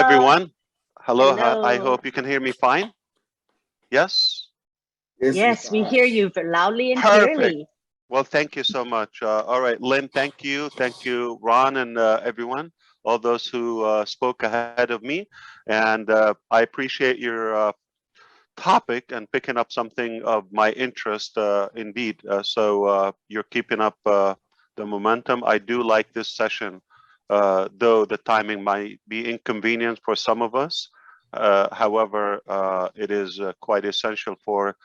everyone. Hello, I Hello. hope you can hear me fine. Yes? Yes, we hear you loudly and Perfect. clearly. Well, thank you so much. All right, Lynn, thank you. Thank you, Ron, and everyone, all those who spoke ahead of me. And I appreciate your topic and picking up something of my interest indeed. So you're keeping up the momentum. I do like this session, though the timing might be inconvenient for some of us. However, it is quite essential for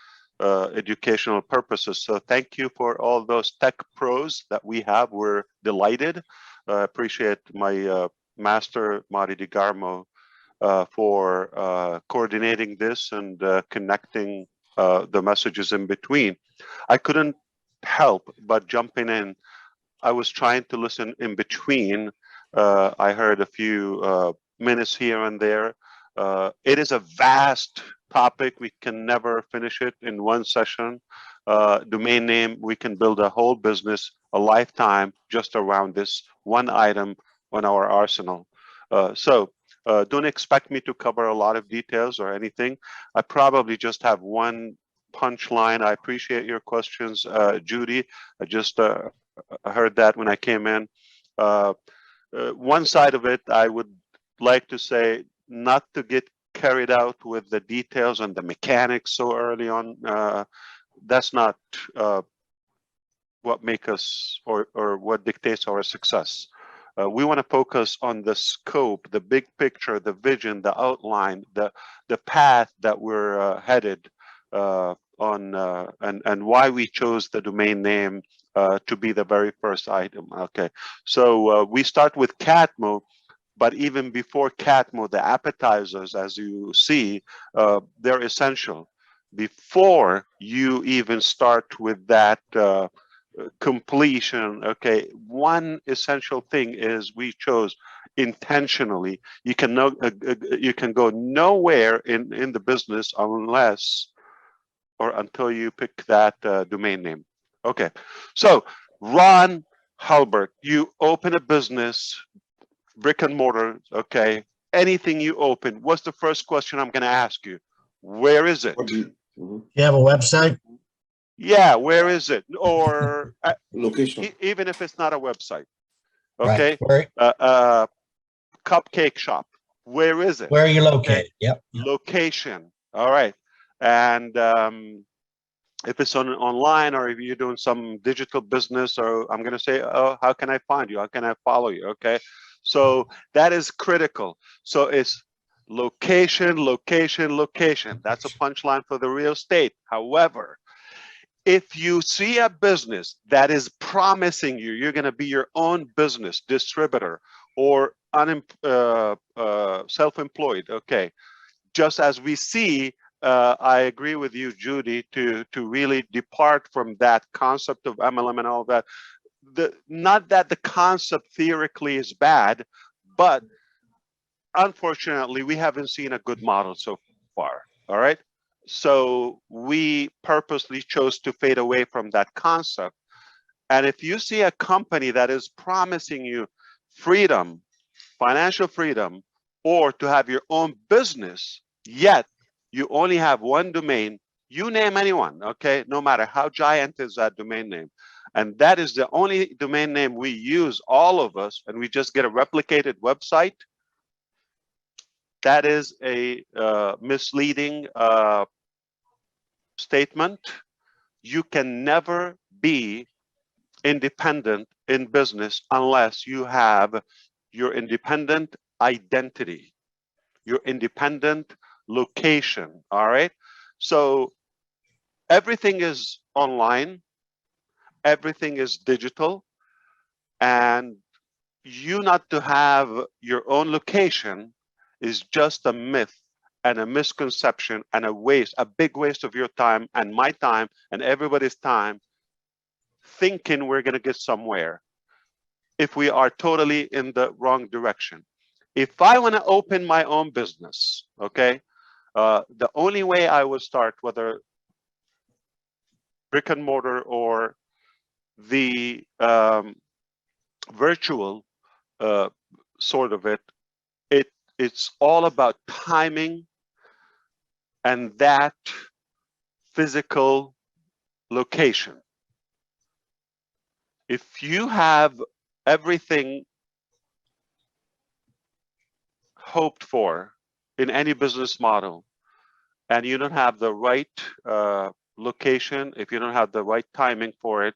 educational purposes. So thank you for all those tech pros that we have. We're delighted. Appreciate my master, Mari DiGarmo, for coordinating this and connecting the messages in between. I couldn't help but jumping in. I was trying to listen in between. I heard a few minutes here and there. It is a vast topic. We can never finish it in one session. Domain name, we can build a whole business, a lifetime, just around this one item on our arsenal. So don't expect me to cover a lot of details or anything. I probably just have one punchline. I appreciate your questions, Judy. I just heard that when I came in. One side of it, I would like to say not to get carried out with the details and the mechanics so early on. That's not what makes us or what dictates our success. We want to focus on the scope, the big picture, the vision, the outline, the path that we're headed on, and why we chose the domain name to be the very first item. Okay, so we start with Catmo, but even before Catmo, the appetizers, as you see, they're essential. Before you even start with that completion, okay, one essential thing is we chose intentionally. You can go nowhere in the business unless or until you pick that domain name. Okay, so Ron Halbert, you open a business, brick and mortar, okay, anything you open, what's the first question I'm going to ask you? Where is it? You have a website? Yeah, where is it? Or location. Even if it's not a website, okay? Right. Cupcake shop, where is it? Where are you located? Okay. Yep. Location, all right. And if it's online or if you're doing some digital business, or I'm going to say, oh, how can I find you? How can I follow you? Okay. So that is critical. So it's location, location, location. That's a punchline for the real estate. However, if you see a business that is promising you're going to be your own business distributor or self-employed, okay, just as we see, I agree with you, Judy, to really depart from that concept of MLM and all that. Not that the concept theoretically is bad, but unfortunately, we haven't seen a good model so far. All right. So we purposely chose to fade away from that concept. And if you see a company that is promising you freedom, financial freedom, or to have your own business, yet you only have one domain, you name anyone, okay? No matter how giant is that domain name. And that is the only domain name we use, all of us, and we just get a replicated website. That is a misleading statement. You can never be independent in business unless you have your independent identity, your independent location. All right. So everything is online, everything is digital, and you not to have your own location is just a myth and a misconception and a waste, a big waste of your time and my time and everybody's time, thinking we're going to get somewhere if we are totally in the wrong direction. If I want to open my own business, okay, the only way I would start, whether brick and mortar or the virtual sort of it it's all about timing and that physical location. If you have everything hoped for in any business model and you don't have the right location, if you don't have the right timing for it,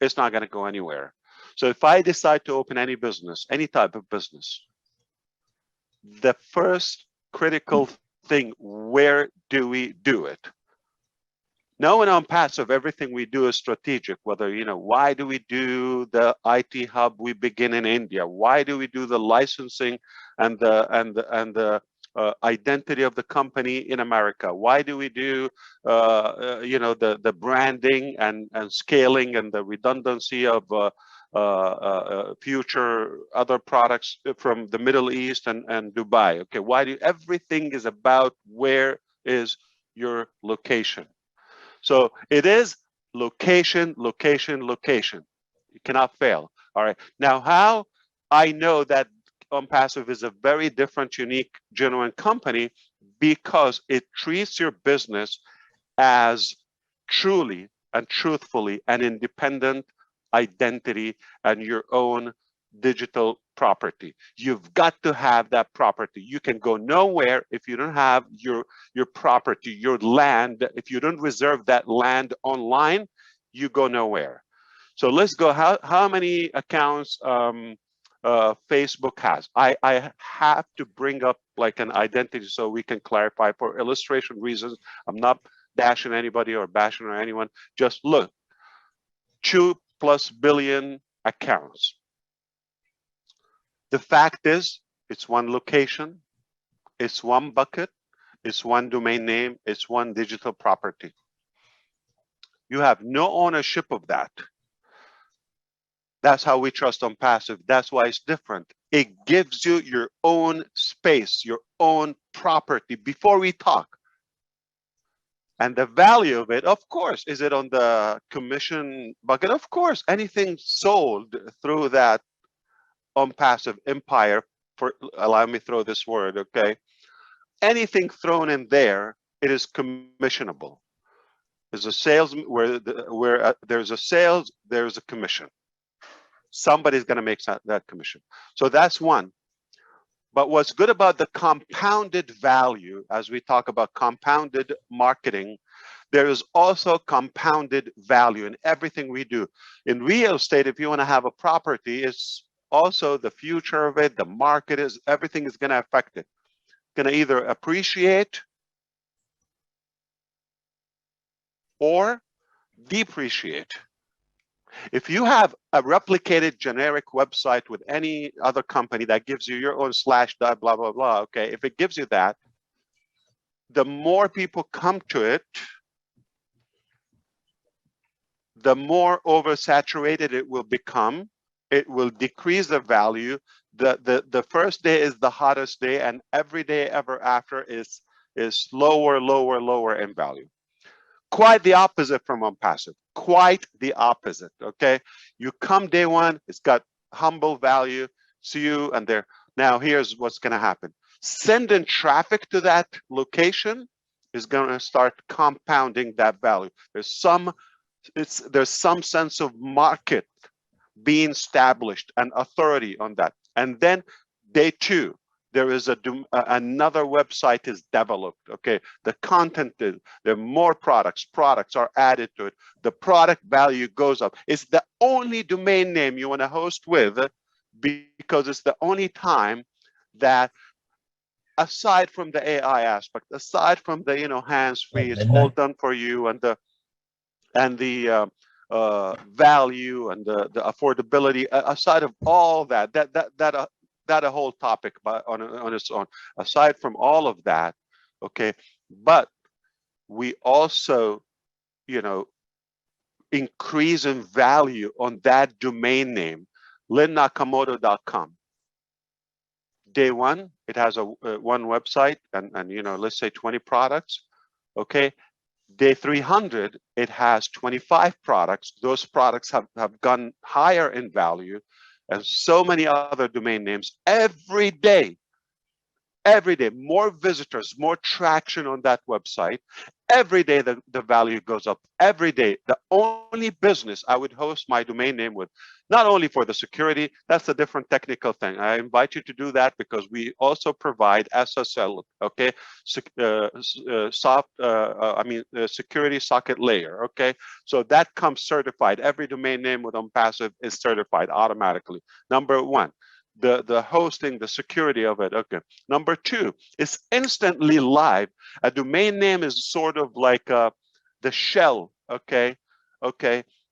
it's not going to go anywhere. So if I decide to open any business, any type of business, the first critical thing, where do we do it? Now in Onpassive, everything we do is strategic. Whether, why do we do the IT hub? We begin in India. Why do we do the licensing and the identity of the company in America? Why do we do the branding and scaling and the redundancy of future other products from the Middle East and Dubai? Okay, why do everything is about where is your location? So it is location, location, location. You cannot fail. All right. Now, how I know that Onpassive is a very different, unique, genuine company, because it treats your business as truly and truthfully an independent identity and your own digital property. You've got to have that property. You can go nowhere if you don't have your property, your land. If you don't reserve that land online, you go nowhere. So let's go. How many accounts Facebook has? I have to bring up like an identity so we can clarify for illustration reasons. I'm not dashing anybody or bashing or anyone. Just look, 2+ billion accounts. The fact is, it's one location, it's one bucket, it's one domain name, it's one digital property. You have no ownership of that. That's how we trust Onpassive. That's why it's different. It gives you your own space, your own property before we talk. And the value of it, of course, is it on the commission bucket? Of course, anything sold through that Onpassive empire, for allow me to throw this word, okay? Anything thrown in there, it is commissionable. There's a sales where there's a sales, there's a commission. Somebody's going to make that commission. So that's one. But what's good about the compounded value, as we talk about compounded marketing, there is also compounded value in everything we do. In real estate, if you want to have a property, it's also the future of it, the market is, everything is going to affect it. Going to either appreciate or depreciate. If you have a replicated generic website with any other company that gives you your own / blah, blah, blah, okay, if it gives you that, the more people come to it, the more oversaturated it will become. It will decrease the value. The first day is the hottest day, and every day ever after is lower, lower, lower in value. Quite the opposite from Onpassive. Quite the opposite. Okay, you come day one, it's got humble value. See you, and there. Now here's what's going to happen. Sending traffic to that location is going to start compounding that value. There's some sense of market being established and authority on that. And then day two, there is another website is developed. Okay, the content is, there are more products are added to it. The product value goes up. It's the only domain name you want to host with, because it's the only time that, aside from the AI aspect, aside from the hands-free, it's all done for you, and the value and the affordability, aside of all that a whole topic on its own. Aside from all of that, okay, but we also increase in value on that domain name, linnakamoto.com. Day one, it has one website and let's say 20 products. Okay, day 300, it has 25 products. Those products have gone higher in value, and so many other domain names. Every day every day, more visitors, more traction on that website. Every day the value goes up. Every day, the only business I would host my domain name with, not only for the security, that's a different technical thing. I invite you to do that because we also provide SSL, okay, security socket layer, okay? So that comes certified. Every domain name with Onpassive is certified automatically. Number one. The hosting, the security of it. Okay. Number two, it's instantly live. A domain name is sort of like the shell, okay,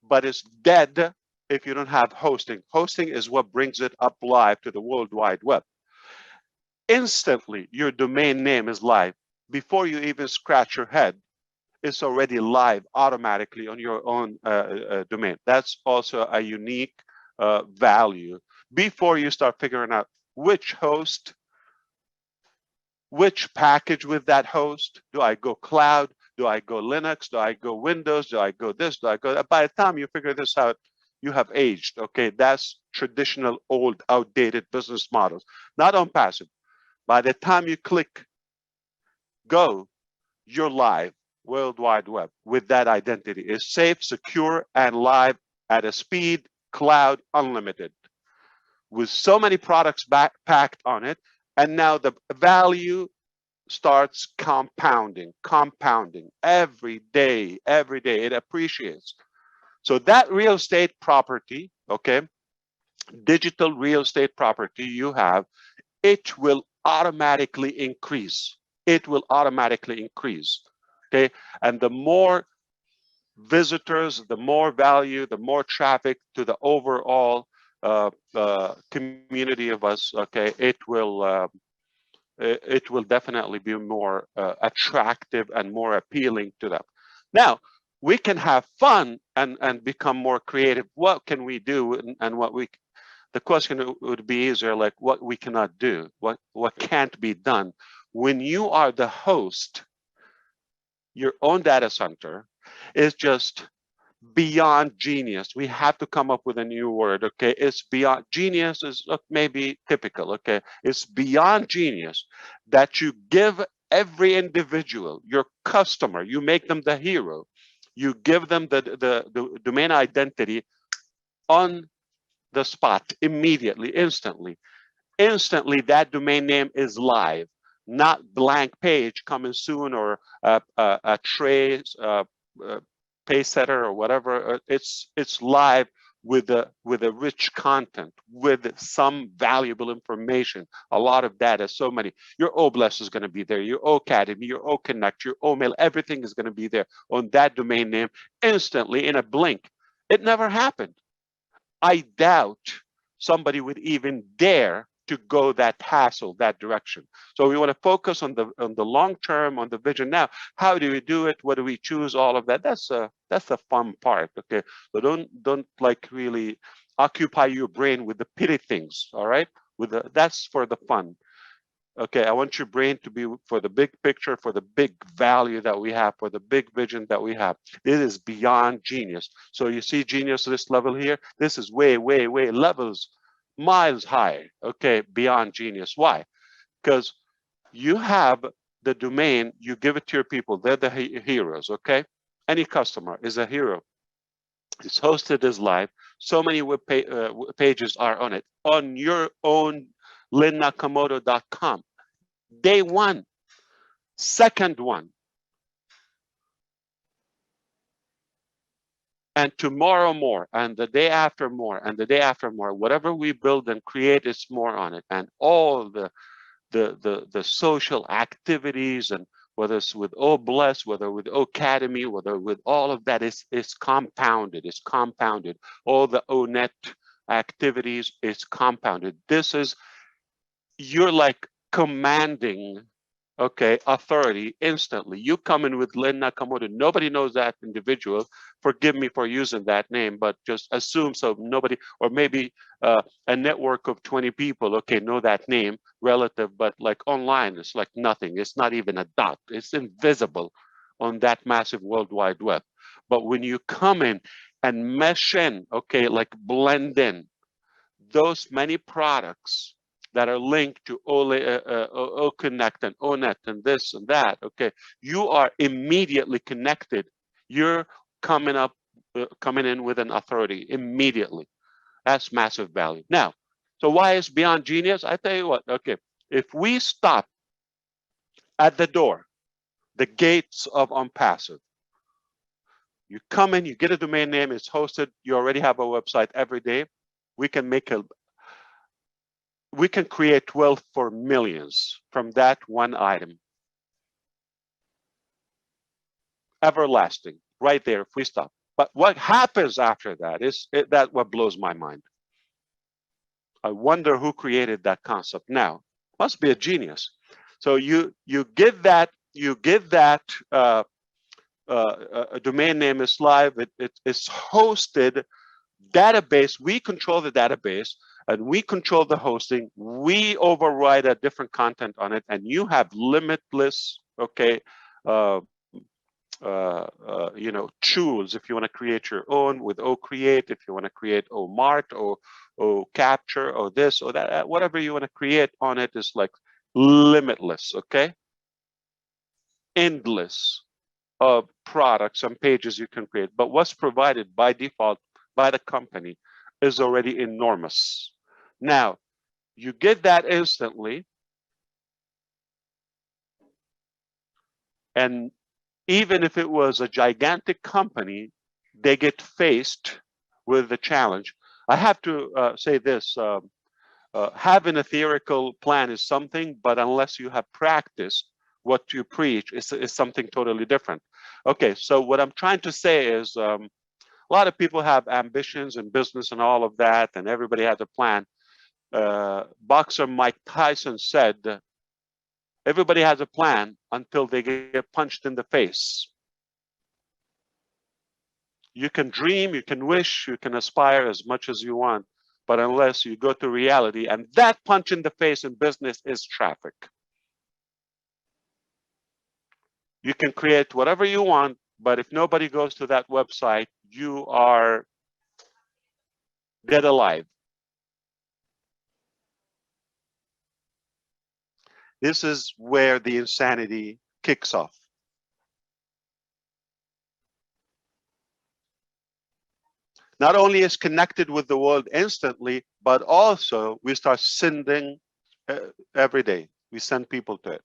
but it's dead if you don't have hosting. Hosting is what brings it up live to the World Wide Web. Instantly, your domain name is live. Before you even scratch your head, it's already live automatically on your own domain. That's also a unique value. Before you start figuring out which host, which package with that host, do I go cloud, do I go Linux, do I go Windows, do I go this, do I go that? By the time you figure this out, you have aged, okay? That's traditional, old, outdated business models, not Onpassive. By the time you click go, you're live, World Wide Web, with that identity. It's safe, secure, and live at a speed, cloud, unlimited, with so many products packed on it. And now the value starts compounding every day, it appreciates. So that real estate property, okay, digital real estate property you have, it will automatically increase. It will automatically increase, okay? And the more visitors, the more value, the more traffic to the overall community of us, okay, it will definitely be more attractive and more appealing to them. Now, we can have fun and become more creative. What can we do and what we, the question would be easier, like what we cannot do, what can't be done. When you are the host, your own data center is just beyond genius. We have to come up with a new word, okay? It's beyond genius is maybe typical, okay? It's beyond genius that you give every individual, your customer, you make them the hero. You give them the domain identity on the spot, immediately, instantly. Instantly, that domain name is live, not blank page coming soon or a trace, pay setter or whatever. It's live with a rich content, with some valuable information, a lot of data, so many. Your O-Bless is going to be there, your O-Cademy, your O-Connect, your O-Mail, everything is going to be there on that domain name instantly in a blink. It never happened. I doubt somebody would even dare to go that hassle, that direction. So we want to focus on the long term, on the vision. Now, how do we do it? What do we choose? All of that. That's the fun part. Okay. So don't like really occupy your brain with the pity things. All right. That's for the fun. Okay, I want your brain to be for the big picture, for the big value that we have, for the big vision that we have. It is beyond genius. So you see genius this level here? This is way, way, way levels, miles high, okay, beyond genius. Why? Because you have the domain, you give it to your people, they're the heroes, okay? Any customer is a hero. It's hosted as live. So many web pages are on it. On your own linnakamoto.com. Day one, second one, and tomorrow more, and the day after more, and the day after more. Whatever we build and create, it's more on it. And all the social activities, and whether it's with O-Bless, whether with O-Cademy, whether with all of that, is compounded. It's compounded. All the O-Net activities is compounded. This is, you're like commanding, okay, authority instantly. You come in with Lynn Nakamoto. Nobody knows that individual. Forgive me for using that name, but just assume so. Nobody, or maybe a network of 20 people, okay, know that name relative, but like online, it's like nothing. It's not even a dot. It's invisible on that massive World Wide Web. But when you come in and mesh in, okay, like blend in those many products that are linked to O-Connect and O-Net and this and that, okay, you are immediately connected. You're coming in with an authority immediately. That's massive value. Now, so why is beyond genius? I tell you what, okay, if we stop at the door, the gates of Onpassive, you come in, you get a domain name, it's hosted, you already have a website every day, we can create wealth for millions from that one item. Everlasting, right there if we stop. But what happens after that is that what blows my mind. I wonder who created that concept. Now, must be a genius. So you give that a domain name is live. It's hosted database. We control the database and we control the hosting. We override a different content on it, and you have limitless, okay, tools if you want to create your own with O-Creat, if you want to create O-Mart or O-Capture or this or that, whatever you want to create on it is like limitless, okay? Endless products and pages you can create. But what's provided by default by the company is already enormous. Now, you get that instantly. And even if it was a gigantic company, they get faced with the challenge. I have to say this, having a theoretical plan is something, but unless you have practiced what you preach, is something totally different. Okay, so what I'm trying to say is a lot of people have ambitions in business and all of that, and everybody has a plan. Boxer Mike Tyson said, everybody has a plan until they get punched in the face. You can dream, you can wish, you can aspire as much as you want, but unless you go to reality, and that punch in the face in business is traffic. You can create whatever you want, but if nobody goes to that website, you are dead alive. This is where the insanity kicks off. Not only is connected with the world instantly, but also we start sending every day. We send people to it.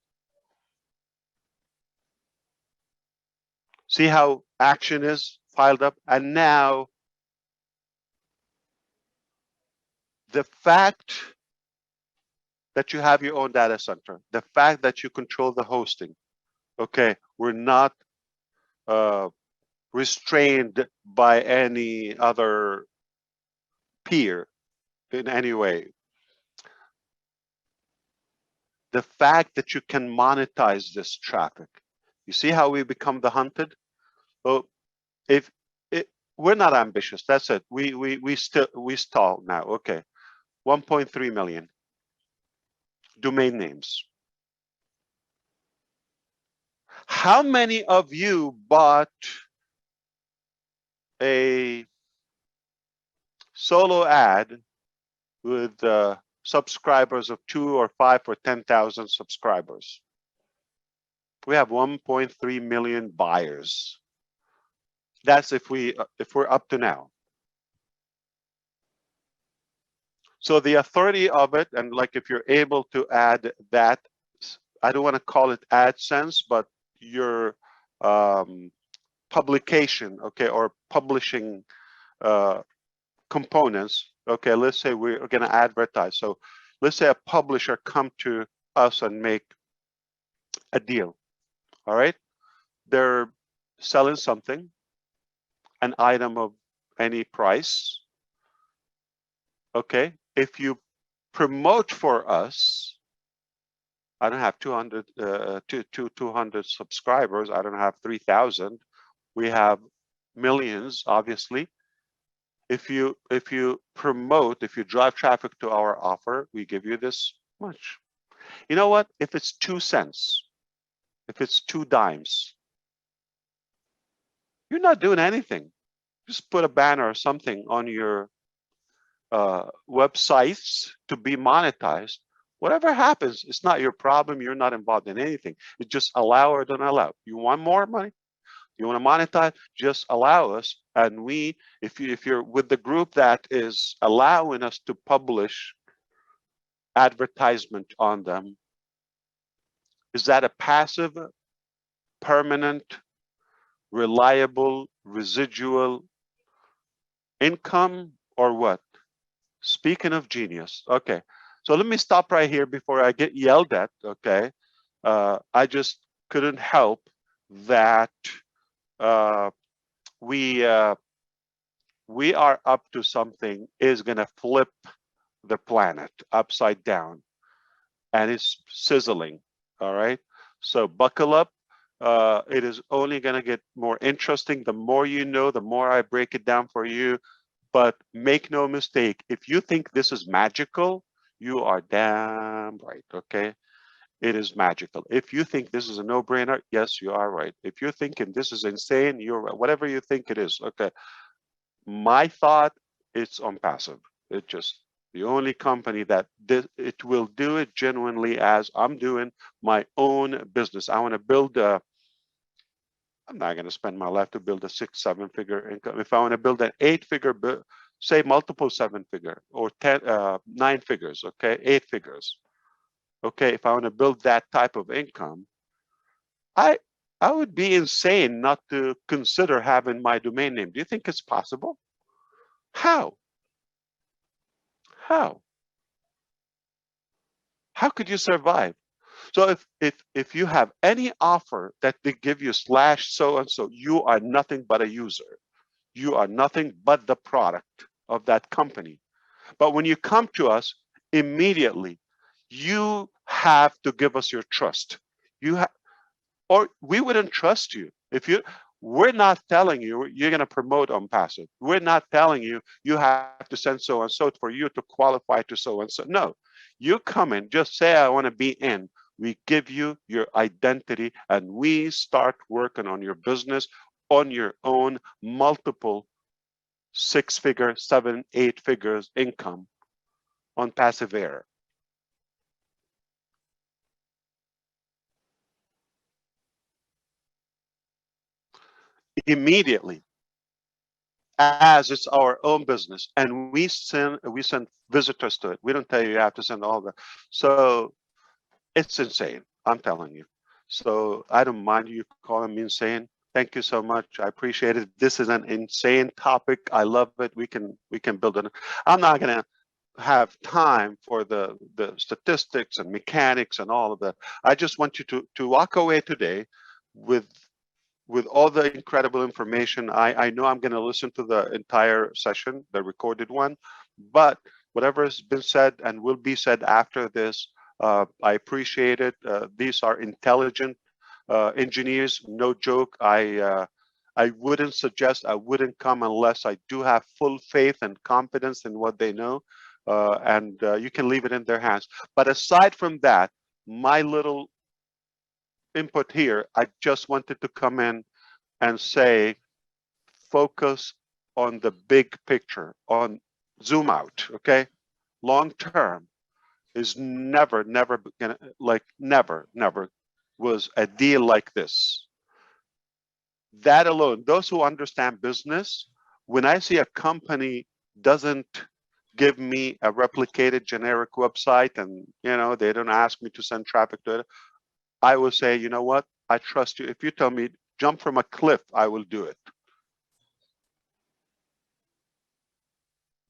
See how action is piled up? And now the fact that you have your own data center, the fact that you control the hosting, okay, we're not restrained by any other peer in any way. The fact that you can monetize this traffic. You see how we become the hunted? Well, we're not ambitious, that's it. We stall now. Okay, 1.3 million domain names. How many of you bought a solo ad with subscribers of 2 or 5 or 10,000 subscribers? We have 1.3 million buyers. That's if we're up to now. So the authority of it, and like if you're able to add that, I don't want to call it AdSense, but your publication, okay, or publishing components. Okay, let's say we're going to advertise. So let's say a publisher come to us and make a deal. All right, they're selling something, an item of any price. Okay, if you promote for us, I don't have 200 subscribers. I don't have 3,000. We have millions, obviously. If you promote, if you drive traffic to our offer, we give you this much. You know what? If it's 2 cents, if it's 2 dimes, you're not doing anything. Just put a banner or something on your websites to be monetized. Whatever happens, it's not your problem. You're not involved in anything. It's just allow or don't allow. You want more money? You want to monetize? Just allow us. And we, if you're with the group that is allowing us to publish advertisement on them, is that a passive, permanent, reliable, residual income or what? Speaking of genius, okay. So let me stop right here before I get yelled at, okay? I just couldn't help that we are up to something is gonna flip the planet upside down, and it's sizzling, all right? So buckle up. It is only gonna get more interesting. The more you know, the more I break it down for you. But make no mistake, if you think this is magical, you are damn right, okay? It is magical. If you think this is a no-brainer, yes, you are right. If you're thinking this is insane, you're right. Whatever you think it is, okay? My thought, it's Onpassive. It just, the only company that it will do it genuinely as I'm doing my own business. I want to build a, I'm not going to spend my life to build a 6-7 figure income. If I want to build an 8-figure, say multiple 7-figure or 9 figures, okay, 8 figures. Okay, if I want to build that type of income, I would be insane not to consider having my domain name. Do you think it's possible? How? How? How could you survive? So if you have any offer that they give you slash so and so, you are nothing but a user. You are nothing but the product of that company. But when you come to us, immediately, you have to give us your trust. You have, or we wouldn't trust you. If you, we're not telling you you're going to promote Onpassive. We're not telling you you have to send so and so for you to qualify to so and so. No, you come in, just say I want to be in. We give you your identity, and we start working on your business on your own, multiple 6-figure, 7, 8 figures income on passive air. Immediately, as it's our own business, and we send visitors to it. We don't tell you you have to send all the. So it's insane. I'm telling you. So I don't mind you calling me insane. Thank you so much. I appreciate it. This is an insane topic. I love it. We can build it. I'm not gonna have time for the statistics and mechanics and all of that. I just want you to walk away today with all the incredible information. I know I'm going to listen to the entire session, the recorded one, but whatever has been said and will be said after this, I appreciate it. These are intelligent engineers, no joke. I wouldn't suggest, I wouldn't come unless I do have full faith and confidence in what they know, and you can leave it in their hands. But aside from that, my little input here, I just wanted to come in and say, focus on the big picture, on zoom out, okay? Long term is never gonna, like never was a deal like this. That alone, those who understand business, when I see a company doesn't give me a replicated generic website and they don't ask me to send traffic to it, I will say, you know what? I trust you. If you tell me jump from a cliff, I will do it.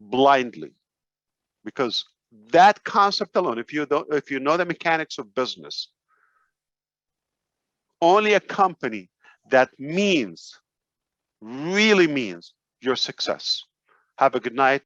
Blindly. Because that concept alone, if you know the mechanics of business, only a company that really means your success. Have a good night.